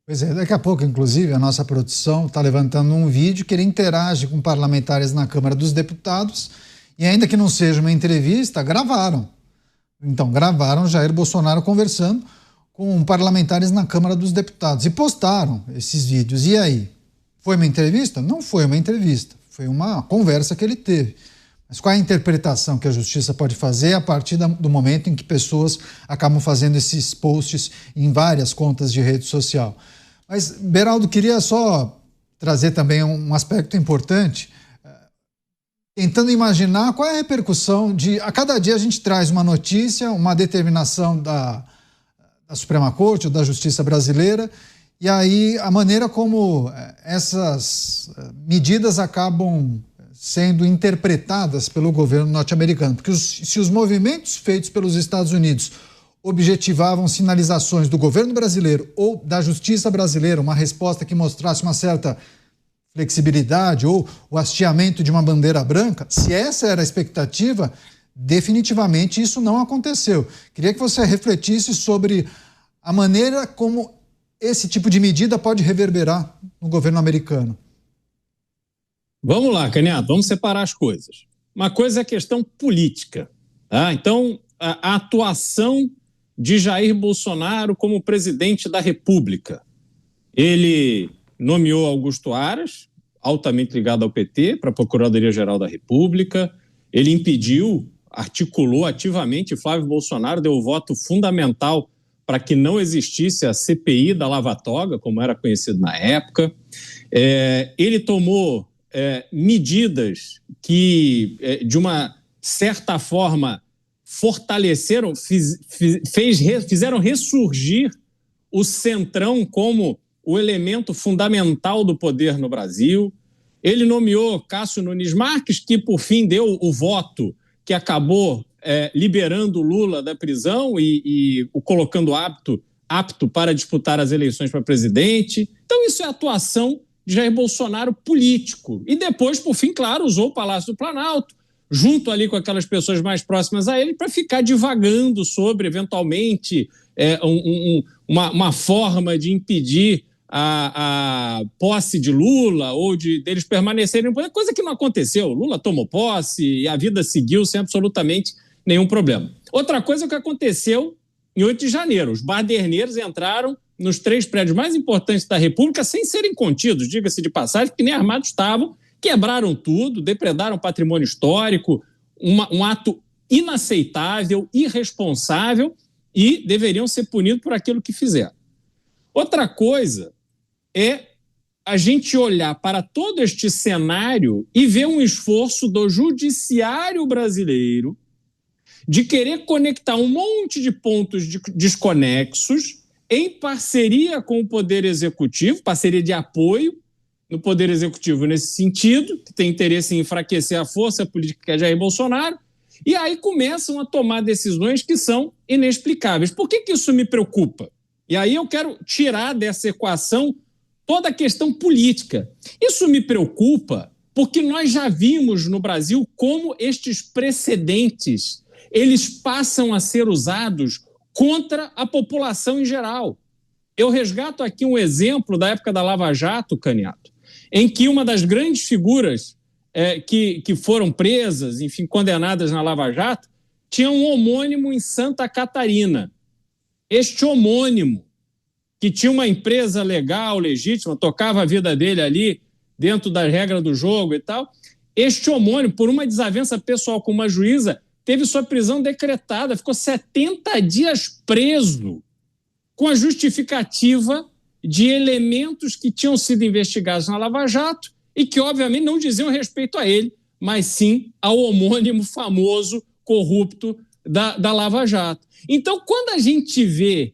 Pois é, daqui a pouco, inclusive, a nossa produção está levantando um vídeo que ele interage com parlamentares na Câmara dos Deputados e, ainda que não seja uma entrevista, gravaram. Então, gravaram Jair Bolsonaro conversando com parlamentares na Câmara dos Deputados e postaram esses vídeos. E aí? Foi uma entrevista? Não foi uma entrevista, foi uma conversa que ele teve. Mas qual é a interpretação que a justiça pode fazer a partir do momento em que pessoas acabam fazendo esses posts em várias contas de rede social? Mas, Beraldo, queria só trazer também um aspecto importante, tentando imaginar qual é a repercussão de... A cada dia a gente traz uma notícia, uma determinação da Suprema Corte ou da Justiça Brasileira, e aí a maneira como essas medidas acabam sendo interpretadas pelo governo norte-americano. Porque se os movimentos feitos pelos Estados Unidos objetivavam sinalizações do governo brasileiro ou da justiça brasileira, uma resposta que mostrasse uma certa flexibilidade ou o hasteamento de uma bandeira branca, se essa era a expectativa, definitivamente isso não aconteceu. Queria que você refletisse sobre a maneira como esse tipo de medida pode reverberar no governo americano. Vamos lá, Caniato, vamos separar as coisas. Uma coisa é a questão política, tá? Então, a atuação de Jair Bolsonaro como presidente da República. Ele nomeou Augusto Aras, altamente ligado ao PT, para a Procuradoria-Geral da República. Ele impediu, articulou ativamente, Flávio Bolsonaro deu o voto fundamental para que não existisse a CPI da Lava Toga, como era conhecido na época. Ele tomou medidas que, de uma certa forma, fortaleceram, fizeram ressurgir o Centrão como o elemento fundamental do poder no Brasil. Ele nomeou Cássio Nunes Marques, que por fim deu o voto que acabou liberando Lula da prisão e o colocando apto para disputar as eleições para presidente. Então isso é atuação de Jair Bolsonaro político. E depois, por fim, claro, usou o Palácio do Planalto, junto ali com aquelas pessoas mais próximas a ele, para ficar divagando sobre, eventualmente, uma forma de impedir a posse de Lula ou deles permanecerem no poder, coisa que não aconteceu. Lula tomou posse e a vida seguiu sem absolutamente nenhum problema. Outra coisa que aconteceu em 8 de janeiro. Os baderneiros entraram nos 3 prédios mais importantes da República sem serem contidos, diga-se de passagem, porque nem armados estavam, quebraram tudo, depredaram patrimônio histórico, um ato inaceitável, irresponsável, e deveriam ser punidos por aquilo que fizeram. Outra coisa é a gente olhar para todo este cenário e ver um esforço do judiciário brasileiro de querer conectar um monte de pontos desconexos em parceria com o Poder Executivo, parceria de apoio no Poder Executivo nesse sentido, que tem interesse em enfraquecer a força política que é Jair Bolsonaro, e aí começam a tomar decisões que são inexplicáveis. Por que isso me preocupa? E aí eu quero tirar dessa equação toda a questão política. Isso me preocupa porque nós já vimos no Brasil como estes precedentes eles passam a ser usados contra a população em geral. Eu resgato aqui um exemplo da época da Lava Jato, Caniato, em que uma das grandes figuras que foram presas, enfim, condenadas na Lava Jato, tinha um homônimo em Santa Catarina. Este homônimo, que tinha uma empresa legal, legítima, tocava a vida dele ali dentro das regras do jogo e tal, este homônimo, por uma desavença pessoal com uma juíza, teve sua prisão decretada, ficou 70 dias preso, com a justificativa de elementos que tinham sido investigados na Lava Jato e que, obviamente, não diziam respeito a ele, mas sim ao homônimo famoso, corrupto da Lava Jato. Então, quando a gente vê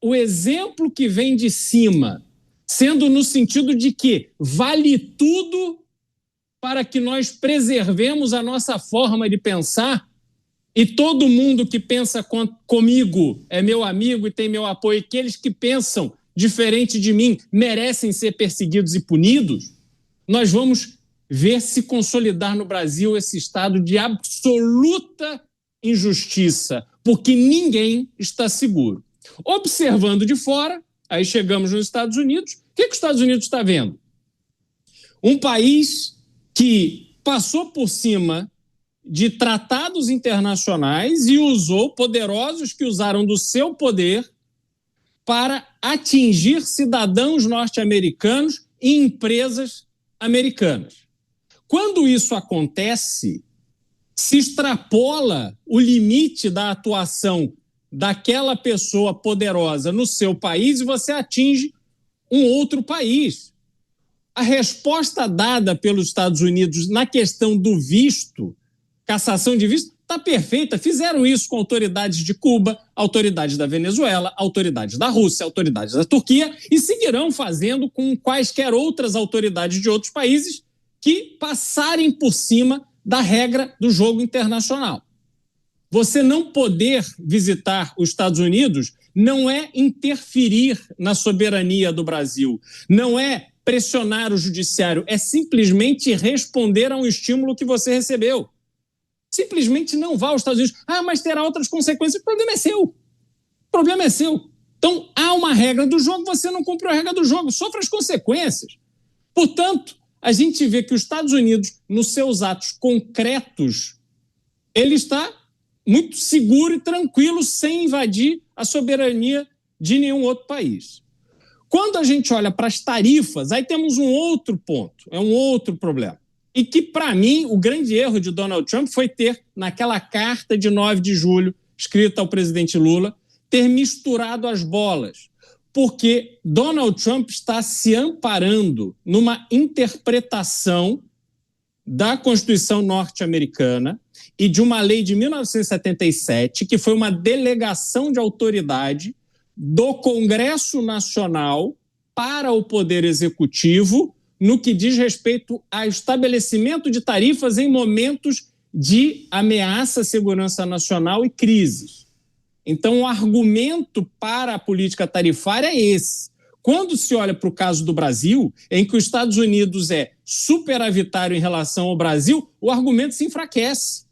o exemplo que vem de cima, sendo no sentido de que vale tudo para que nós preservemos a nossa forma de pensar, e todo mundo que pensa comigo é meu amigo e tem meu apoio, e aqueles que pensam diferente de mim merecem ser perseguidos e punidos, nós vamos ver se consolidar no Brasil esse estado de absoluta injustiça, porque ninguém está seguro. Observando de fora, Aí chegamos nos Estados Unidos. O que os Estados Unidos está vendo? Um país que passou por cima de tratados internacionais e usou poderosos que usaram do seu poder para atingir cidadãos norte-americanos e empresas americanas. Quando isso acontece, se extrapola o limite da atuação daquela pessoa poderosa no seu país e você atinge um outro país. A resposta dada pelos Estados Unidos na questão do visto, cassação de visto, está perfeita. Fizeram isso com autoridades de Cuba, autoridades da Venezuela, autoridades da Rússia, autoridades da Turquia e seguirão fazendo com quaisquer outras autoridades de outros países que passarem por cima da regra do jogo internacional. Você não poder visitar os Estados Unidos não é interferir na soberania do Brasil, não é pressionar o judiciário, é simplesmente responder a um estímulo que você recebeu. Simplesmente não vá aos Estados Unidos. Mas terá outras consequências. O problema é seu. O problema é seu. Então, há uma regra do jogo, você não cumpriu a regra do jogo, sofre as consequências. Portanto, a gente vê que os Estados Unidos, nos seus atos concretos, ele está muito seguro e tranquilo, sem invadir a soberania de nenhum outro país. Quando a gente olha para as tarifas, aí temos um outro ponto, é um outro problema. E que, para mim, o grande erro de Donald Trump foi ter, naquela carta de 9 de julho, escrita ao presidente Lula, ter misturado as bolas. Porque Donald Trump está se amparando numa interpretação da Constituição norte-americana e de uma lei de 1977, que foi uma delegação de autoridade do Congresso Nacional para o Poder Executivo no que diz respeito ao estabelecimento de tarifas em momentos de ameaça à segurança nacional e crises. Então, o argumento para a política tarifária é esse. Quando se olha para o caso do Brasil, em que os Estados Unidos é superavitário em relação ao Brasil, o argumento se enfraquece.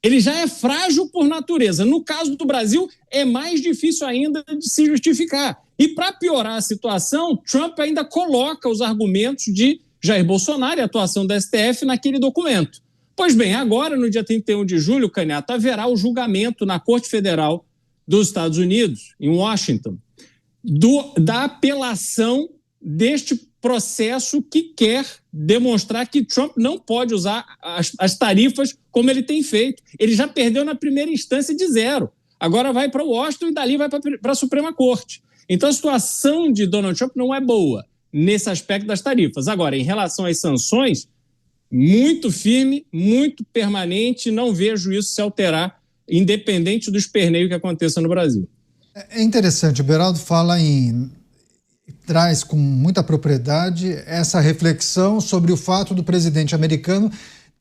Ele já é frágil por natureza. No caso do Brasil, é mais difícil ainda de se justificar. E para piorar a situação, Trump ainda coloca os argumentos de Jair Bolsonaro e a atuação da STF naquele documento. Pois bem, agora, no dia 31 de julho, Canhato, haverá o julgamento na Corte Federal dos Estados Unidos, em Washington, da apelação deste processo que quer demonstrar que Trump não pode usar as tarifas como ele tem feito. Ele já perdeu na primeira instância de 0. Agora vai para Washington e dali vai para a Suprema Corte. Então a situação de Donald Trump não é boa nesse aspecto das tarifas. Agora, em relação às sanções, muito firme, muito permanente, não vejo isso se alterar, independente do esperneio que aconteça no Brasil. É interessante, o Beraldo traz com muita propriedade essa reflexão sobre o fato do presidente americano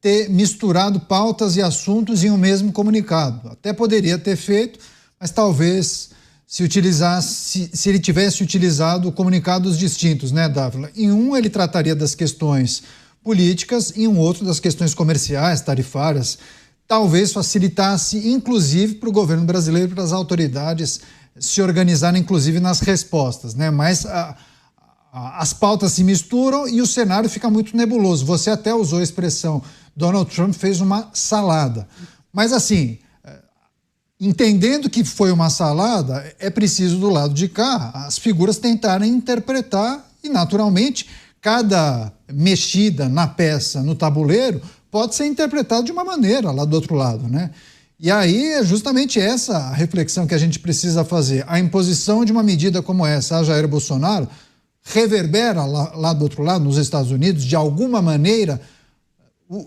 ter misturado pautas e assuntos em um mesmo comunicado. Até poderia ter feito, mas talvez se ele tivesse utilizado comunicados distintos, né, Dávila? Em um ele trataria das questões políticas, em um outro das questões comerciais, tarifárias. Talvez facilitasse, inclusive, para o governo brasileiro e para as autoridades se organizarem, inclusive, nas respostas, né? Mas as pautas se misturam e o cenário fica muito nebuloso. Você até usou a expressão, Donald Trump fez uma salada. Mas, assim, entendendo que foi uma salada, é preciso, do lado de cá, as figuras tentarem interpretar e, naturalmente, cada mexida na peça, no tabuleiro, pode ser interpretado de uma maneira lá do outro lado, né? E aí é justamente essa a reflexão que a gente precisa fazer. A imposição de uma medida como essa a Jair Bolsonaro reverbera lá do outro lado, nos Estados Unidos, de alguma maneira.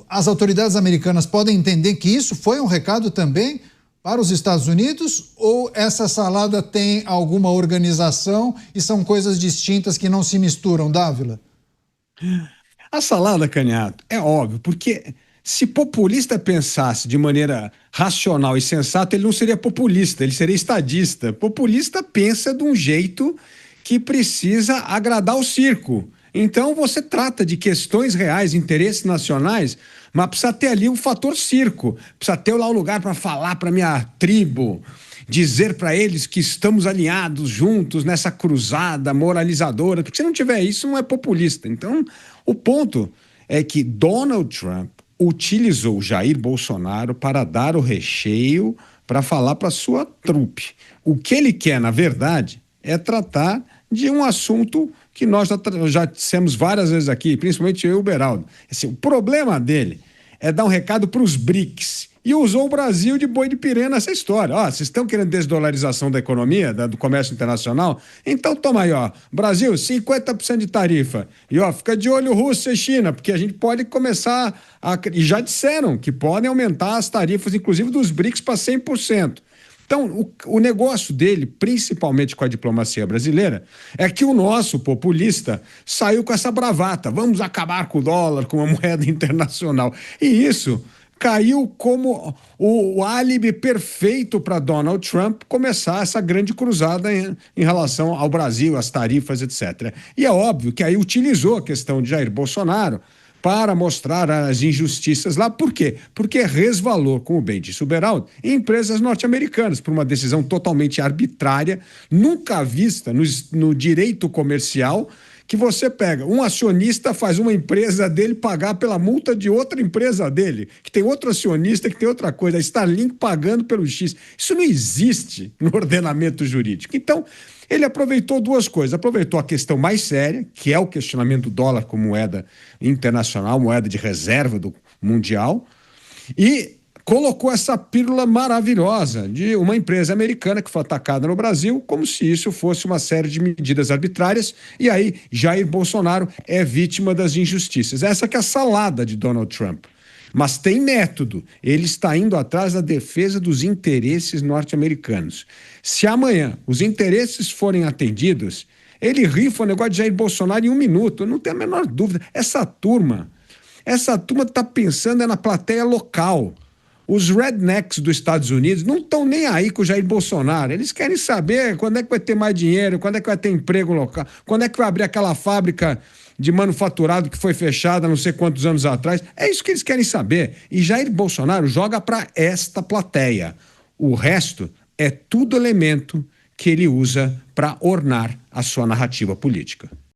As autoridades americanas podem entender que isso foi um recado também para os Estados Unidos, ou essa salada tem alguma organização e são coisas distintas que não se misturam, Dávila? A salada, Canhato, é óbvio, porque se populista pensasse de maneira racional e sensata, ele não seria populista, ele seria estadista. Populista pensa de um jeito que precisa agradar o circo. Então você trata de questões reais, interesses nacionais, mas precisa ter ali um fator circo, precisa ter lá um lugar para falar para minha tribo. dizer para eles que estamos alinhados juntos nessa cruzada moralizadora, porque se não tiver isso, não é populista. Então, o ponto é que Donald Trump utilizou Jair Bolsonaro para dar o recheio para falar para sua trupe. O que ele quer, na verdade, é tratar de um assunto que nós já dissemos várias vezes aqui, principalmente eu e o Beraldo. Assim, o problema dele é dar um recado para os BRICS. E usou o Brasil de boi de piranha nessa história. Ó, vocês estão querendo desdolarização da economia, do comércio internacional? Então toma aí, ó. Brasil, 50% de tarifa. E ó, fica de olho Rússia e China, porque a gente pode começar a... E já disseram que podem aumentar as tarifas, inclusive dos BRICS, para 100%. Então, o negócio dele, principalmente com a diplomacia brasileira, é que o nosso populista saiu com essa bravata. Vamos acabar com o dólar, com a moeda internacional. E isso caiu como o álibi perfeito para Donald Trump começar essa grande cruzada em relação ao Brasil, às tarifas, etc. E é óbvio que aí utilizou a questão de Jair Bolsonaro para mostrar as injustiças lá. Por quê? Porque resvalou, como bem disse o Beraldo, em empresas norte-americanas, por uma decisão totalmente arbitrária, nunca vista no direito comercial, que você pega um acionista, faz uma empresa dele pagar pela multa de outra empresa dele, que tem outro acionista, que tem outra coisa, a Starlink pagando pelo X. Isso não existe no ordenamento jurídico. Então, ele aproveitou duas coisas. Aproveitou a questão mais séria, que é o questionamento do dólar como moeda internacional, moeda de reserva do mundial, e colocou essa pílula maravilhosa de uma empresa americana que foi atacada no Brasil, como se isso fosse uma série de medidas arbitrárias, e aí Jair Bolsonaro é vítima das injustiças. Essa que é a salada de Donald Trump. Mas tem método. Ele está indo atrás da defesa dos interesses norte-americanos. Se amanhã os interesses forem atendidos, ele rifa o negócio de Jair Bolsonaro em 1 minuto. Eu não tenho a menor dúvida. Essa turma está pensando na plateia local. Os rednecks dos Estados Unidos não estão nem aí com o Jair Bolsonaro. Eles querem saber quando é que vai ter mais dinheiro, quando é que vai ter emprego local, quando é que vai abrir aquela fábrica de manufaturado que foi fechada não sei quantos anos atrás. É isso que eles querem saber. E Jair Bolsonaro joga para esta plateia. O resto é tudo elemento que ele usa para ornar a sua narrativa política.